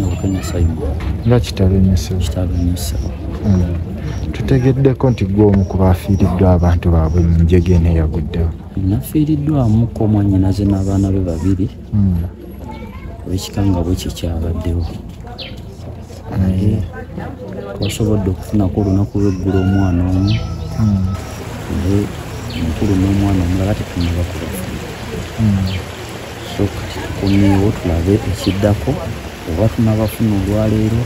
Bukenya Simon. Nga kitabenyesebwa. Kitabenyesebwa. Tutegeddeko nti gwe omu ku bafiiriddwa abantu baabwe mu njege eno eyaguddewo. Nafiiriddwamuko mwannyinaze n'abaana be babiri. Ekikanga bwe kikyabaddewo. Naye twasobodde okufunako olunaku lw'eggulo omwana omu. Naye omukulu n'omwana omulala tetunnaba kubafuna. So kati tukomyewo tulabe ekiddako oba tunabafuna olwaleero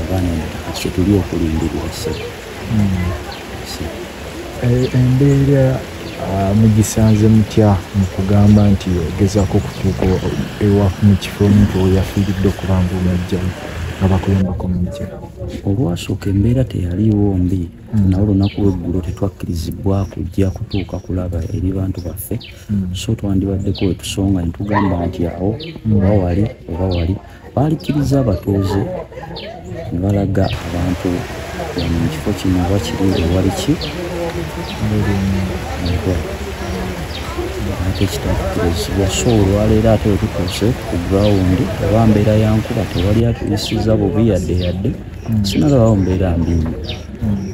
oba kye tuli okulindirira ssebo. Embeera mugisanze mutya mu kugamba nti ogezaako okutuuka ewa mu kifo omuntu we yafiiridde okubanga omujjayo nga bakuyambako mujja? Olwasooka embeera teyaliiwo mbi naye olunaku lw'eggulo tetwakkirizibwa kujja kutuuka kulaba eri bantu baffe. So twandibaddeko we tusonga ne tugamba nti awo oba wali baalikkiriza abatuuze ne balaga abantu mu kifo kino oba kiri ewali ki ate kitakkirizibwa. So olwaleero ate we tutuuse ku gurawundi oba mbeera ya nkuba tewali atuyisiza bubi yadde sinalabawo mbeera mbi.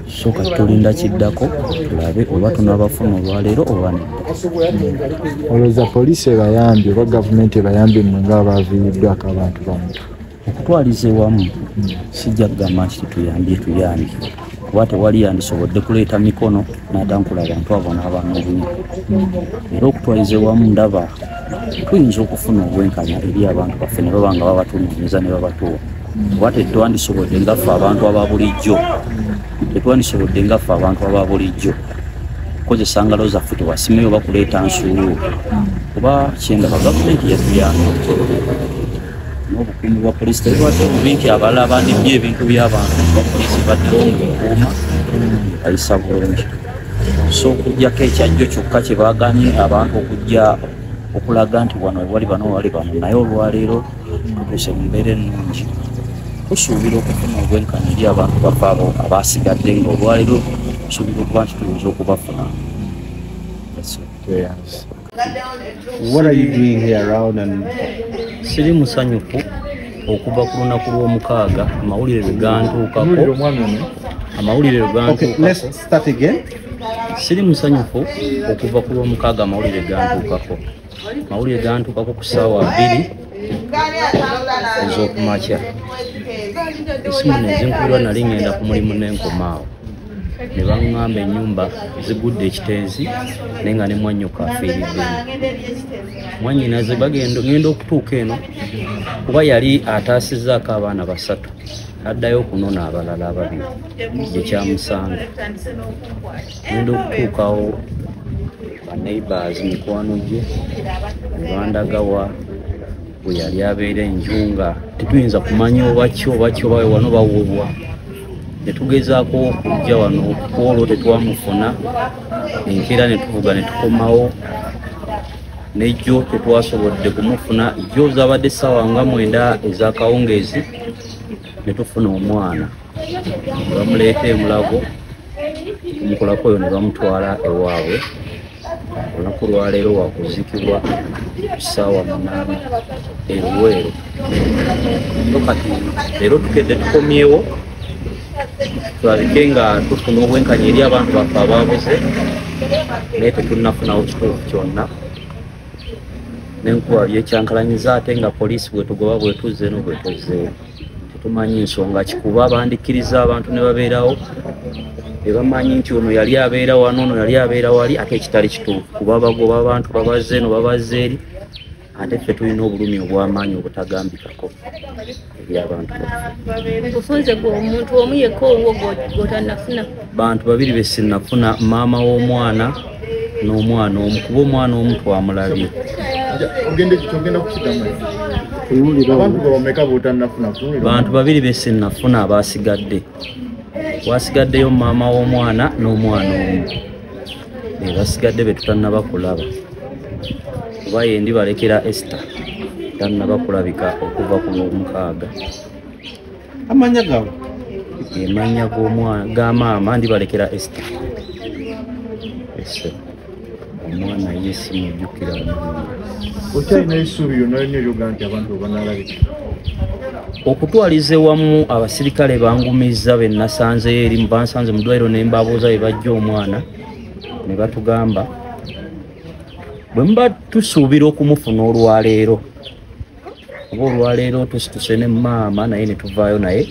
So kati tulinda kiddako tulabe oba tunabafuna olwaleero oba nedda. Olowooza poliisi ebayambye oba gavumenti ebayambye mmwe ng'abaaviiriddwako abantu bantu? Okutwaliza ewamu sijja kugamba nti tuyambye kuba tewali yandisobodde kuleeta mikono n'atankula abantu abo n'abaana obunya. Era okutwaliza ewamu ndaba tuyinza okufuna obwenkanya eri abantu baffe ne baba nga babatunoonyeza ne babatuwa. Kuba tetwandisobodde ngaffe abantu ababulijjo kukozesa ngalo zaffe tewasimeyo bakuleeta nsuulu kuba kyendaba gavumenti yatuyambye. N'obukuumi bwa poliisi tebwadde bubi nti abalala bandibye ebintu by'abantu bapoliisi baddewo ng'ekuuma bayisa bulungi. So okugjako ekyajjo kyokka kye baaganye abantu okujja okulaga nti wano wali bano naye olwaleero tutuuse mu mbeera ennungi. Tusuubira okufuna obwenkanya eri abantu baffe abo abaasigadde ng'olwaleero tusuubira okuba nti tuyinza okubafuna. What are you doing here around and siri musanyufu okuva ku lunaku lw'omukaaga amawulire lwe gantuukako. Okay, let's start again. Siri musanyufu okuva ku lw'omukaaga amawulire gantuukako. Amawulire gantuukako ku ssaawa 2 ez'okumakya. Essimu ne zinkubirwa nali ngenda ku mulimu n'enkomaawo. Ne baŋŋamba ennyumba zigudde ekiteezi naye nga ne mwannyoko afiiriddemu. Mwannyinaze ngenda okutuuka eno kuba yali ataasizzaako abaana 3 addayo okunona abalala 2 gye kyamusanga. Ngenda okutuukawo baneighbors mikwano gye ne bandagawa bwe yali abeera enjunga tetuyinza kumanya oba wano bawulwa. Ne tugezaako okujja wano olwo tetwamufuna enkeera ne tuvuga ne tukomawo nejjo tetwasobodde kumufuna. Jjo zaabadde ssaawa nga 9 ez'akawungeezi ne tufuna omwana bamuleeta emulago omukolako oyo ne bamutwala ewaabwe. Olunaku lwaleero wakuzikibwa ku ssaawa 8 eruweero. Kati leero tukedde tukomyewo tulabike nga tufuna obwenkanya eri abantu baffe abaabuze naye tetunnafunawo kituufu kyonna. N'enkuba byekyankalanyiza ate nga poliisi bwetugoba bwetuze eno bwetuzzeeyo tetumanyi nsonga kikuba abandikkiriza abantu ne babeerawo tebamanyi nti ono yali abeera wano ono yali abeera wali ate ekitali kituufu kuba bagoba abantu babazze eno babazze eri ate ffe tulina obulumi obw'amaanyi obutagambikako eri abantu baffe. Tufunze omuntu omu yekka olwo gw'otannafuna? Bantu 2 be sinnafuna, maama w'omwana n'omwana omu kuba omwana omu twamulabye. Bantu 2 be sinnafuna abaasigadde. Wasigaddeyo maama w'omwana n'omwana omu. Be basigadde be tutannaba kulaba. Kuba yendi balekera Esther tannaba kulabika okuva ku lw'omukaaga. Amanya gawe? Emanya ga maama ndibalekera Esther. Omwana ye simujjukira. Okyalina essuubi yonna nnyo eryogamba nti abantu banaalabika? okutwaliza ewamu abasirikale bangumiza be nasanze eri bansanze mu ddwaliro ne mbabuuza bwe bajja omwana ne batugamba bwe muba tusuubira okumufuna olwaleero oba olwaleero tusituse ne maama naye ne tuvaayo naye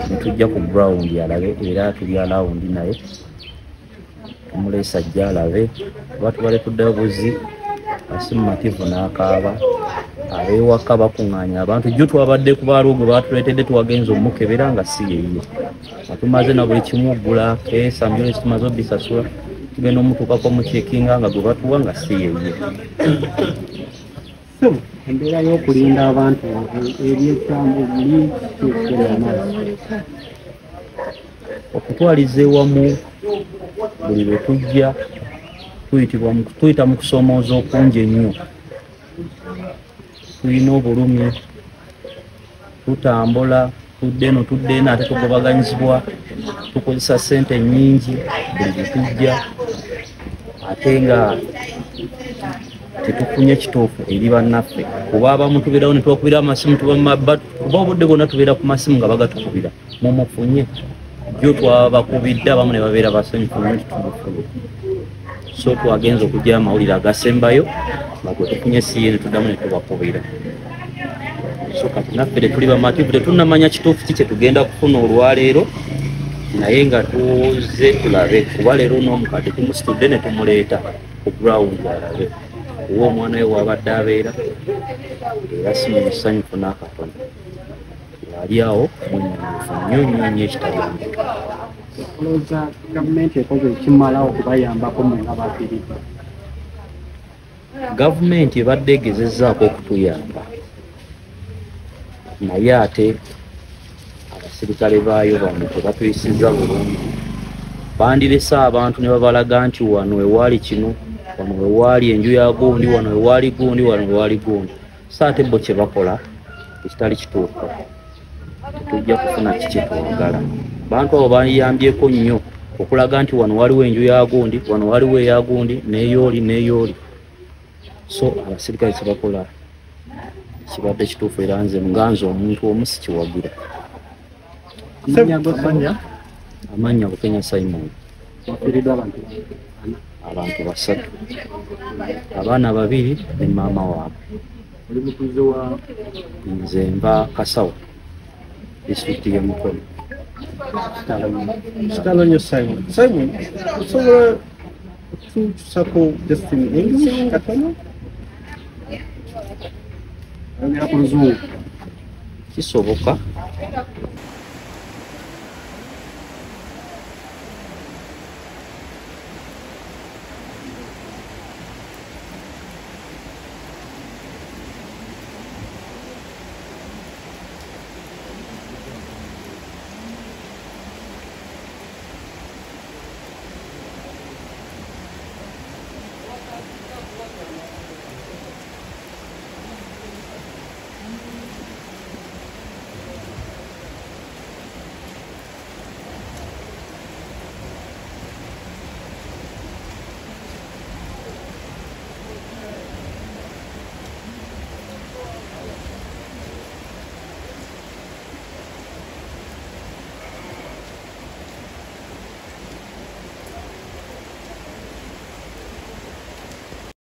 ne tujja ku ground alabe era tuli alawundi naye tumuleesa ajja alabe oba tubale tuddayo buzi asimumativu n'akaaba ab'ewaka bakuŋŋaanya abantu jjo twabadde ku baaliwo gwe batuleetedde tuwagenza omukebera nga si yeye nga tumaze na buli kimu ogula keesa mbyolesi tumaze obisasula tugenda omutuukako mucekinga nga gwe batuwa nga si yeye. So embeera y'okulinda abantu ebyekyamu buli kyekera amaaso okutwaliza ewamu buli lwe tujja tuyita mu kusoomooza okungi ennyo. Tulina obulumi tutambula tudde eno ate tugobaganyizibwa tukozesa ssente nnyingi buli lwe tujja ate nga tetufunye kituufu eri bannaffe kuba abamu tubeerawo ne tubakubira amasimu kuba obudde bwonna tubeera ku masimu nga bagatukubira mumufunye jjo twabakubidde abamu ne babeera basanyufu nti tumufunye. So twagenza okujja amawulire agasembayo nga gwe tufunye siye ne tuddamu ne tubakubira. So kati naffe tetuli bamativu tetunnamanya kituufu ki kye tugenda kufuna olwaleero naye nga tuze tulabe kuba leero n'omukadde tumusitudde ne tumuleeta ku ground alabe kuba omwana we wabadde abeera era si musanyufu n'akatono ali awo munyanyufu nnyo nnyo ekitayambika. olowooza gavumenti ekoze ekimala okubayambako mwenga bafiiridde? Gavumenti ebadde egezezzaako okutuyamba naye ate abasirikale baayo bano tebatuyisizza bulungi. Bandirese abantu ne babalaga nti wano wewaali kino, wano wewaali enju ya gundi, wano wewaali gundi, wano wewaali gundi. So ate bo kye bakola ekitali kituufu. Tetujja kufuna kiki twagala. Bantu abo bayambyeko nnyo okulaga nti wano waliwo enju ya gundi, wano waliwo eya gundi, neyooli. So abasirikale kye bakola kibadde kituufu era nze nganze omuntu omu sikiwagira. Amanya Bukenya Simon. Abantu 3, abaana 2 ne maama waabwe. Nze mba Kasawo disitulikiti y'e Mukono. Kitalonyo Simon. Simon, osobola okutusako just in English katono? Oyogera ku Luzungu? Kisoboka.